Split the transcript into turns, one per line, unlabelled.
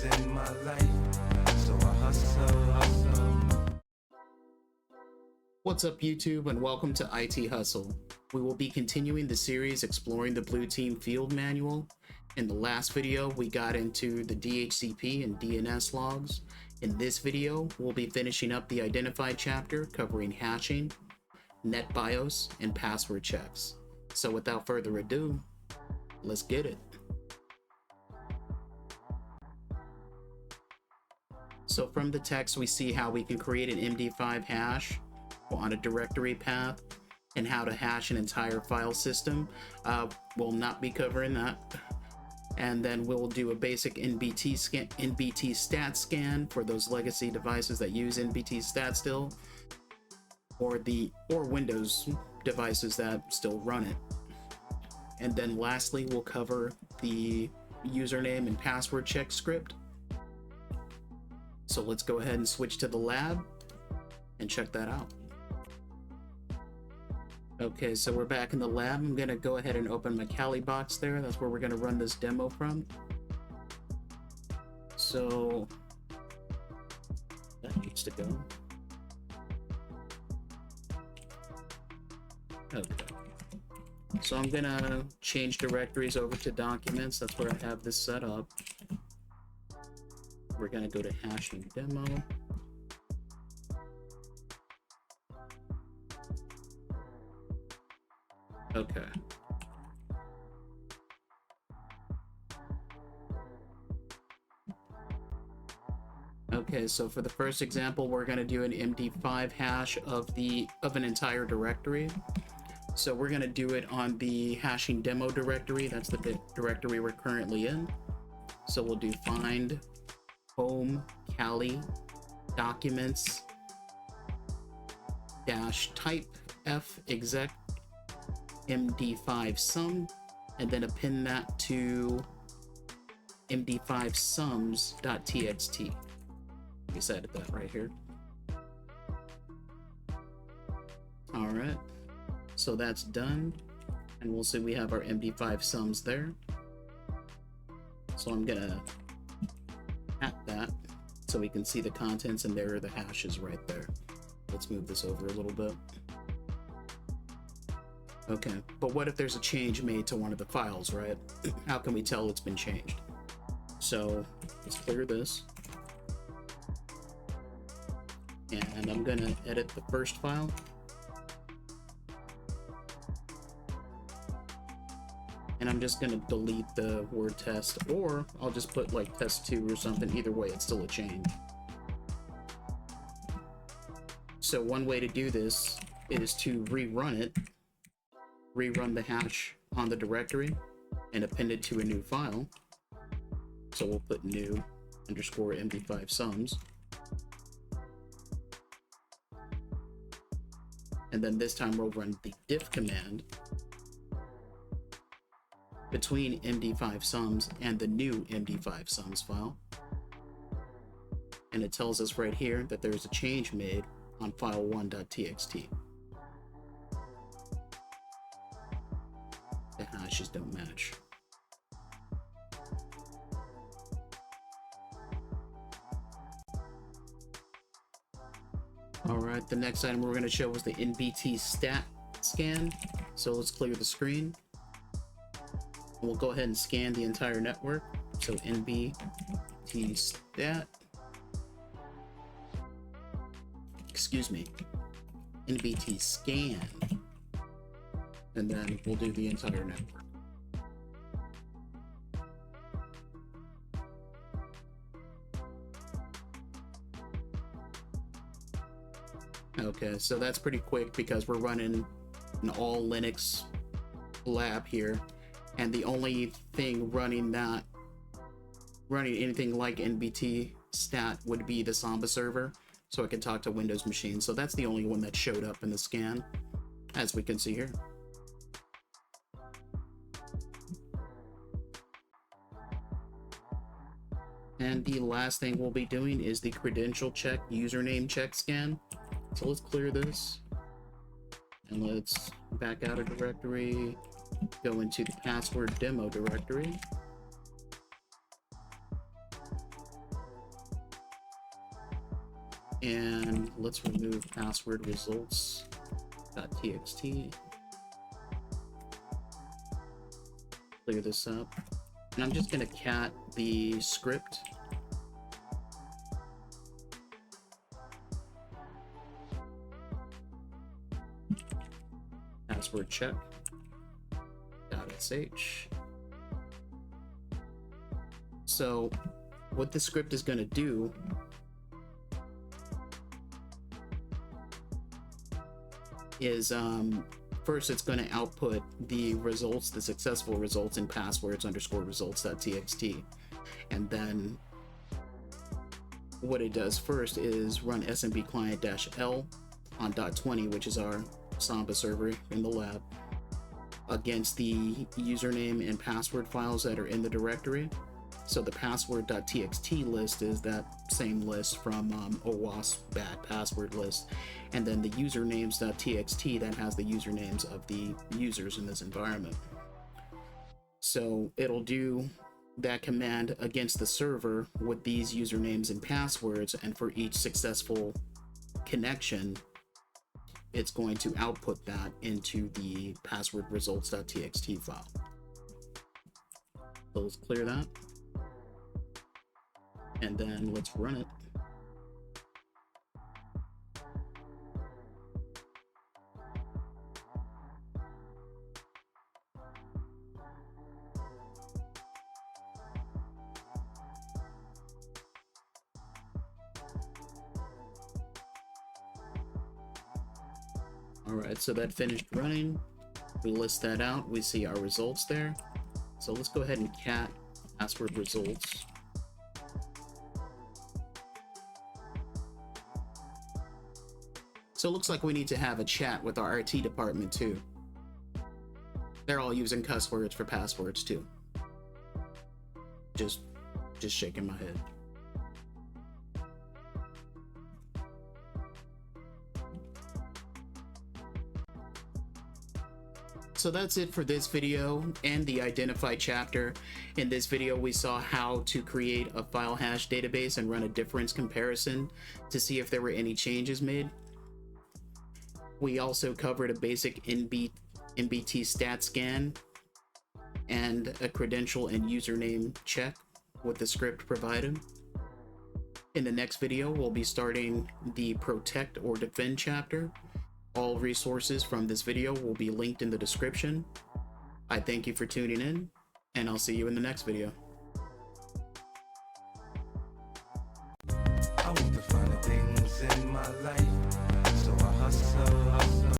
is in my life, so I hustle.
What's up YouTube, and welcome to IT Hustle. We will be continuing the series exploring the Blue Team Field Manual. In the last video, we got into the DHCP and DNS logs. In this video, we'll be finishing up the Identified chapter covering hashing, NetBios, and password checks. So without further ado, let's get it. So from the text, we see how we can create an MD5 hash on a directory path and how to hash an entire file system. We'll not be covering that. And then we'll do a basic NBT stat scan for those legacy devices that use NBT stat still, or Windows devices that still run it. And then lastly, we'll cover the username and password check script. So let's go ahead and switch to the lab and check that out. Okay, so we're back in the lab. I'm gonna go ahead and open my Kali box there. That's where we're gonna run this demo from. So that needs to go. Okay. So I'm gonna change directories over to documents. That's where I have this set up. We're gonna go to hashing demo. Okay. Okay, so for the first example, we're going to do an MD5 hash of an entire directory. So we're going to do it on the hashing demo directory. That's the directory we're currently in. So we'll do find home Kali documents -type f exec MD5 sum, and then append that to MD5 sums.txt. We decided that right here. All right, so that's done, and we'll see we have our MD5 sums there. So I'm gonna at that so we can see the contents, and there are the hashes right there. Let's move this over a little bit. Okay, but what if there's a change made to one of the files, right? How can we tell it's been changed? So let's clear this. And I'm gonna edit the first file. And I'm just gonna delete the word test, or I'll just put like test2 or something. Either way, it's still a change. So one way to do this is to rerun it. Rerun the hash on the directory and append it to a new file. So we'll put new underscore MD5 sums. And then this time we'll run the diff command between MD5 sums and the new MD5 sums file. And it tells us right here that there's a change made on file1.txt. The hashes don't match. Alright, the next item we're going to show is the NBT stat scan. So let's clear the screen. We'll go ahead and scan the entire network. So NBT stat. Excuse me. NBT scan. And then we'll do the entire network. Okay, so that's pretty quick because we're running an all Linux lab here, and the only thing running anything like NBT stat would be the Samba server, so I can talk to Windows machines. So that's the only one that showed up in the scan, as we can see here. And the last thing we'll be doing is the credential check, username check scan. So let's clear this. And let's back out of directory, go into the password demo directory. And let's remove password results.txt. Clear this up. And I'm just going to cat the script. Password check. .sh. So what the script is going to do is first it's going to output the results, the successful results in passwords underscore results.txt. And then what it does first is run smb client-l on .20, which is our Samba server in the lab, against the username and password files that are in the directory. So the password.txt list is that same list from OWASP bad password list, and then the usernames.txt that has the usernames of the users in this environment. So it'll do that command against the server with these usernames and passwords, and for each successful connection it's going to output that into the password results.txt file. So let's clear that. And then let's run it. All right, so that finished running. We list that out. We see our results there. So let's go ahead and cat password results. So it looks like we need to have a chat with our RT department too. They're all using cuss words for passwords too. Just shaking my head. So that's it for this video and the identify chapter. In this video, we saw how to create a file hash database and run a difference comparison to see if there were any changes made. We also covered a basic NBT stat scan and a credential and username check with the script provided. In the next video, we'll be starting the protect or defend chapter. All resources from this video will be linked in the description. I thank you for tuning in, and I'll see you in the next video.
I want the finer things in my life.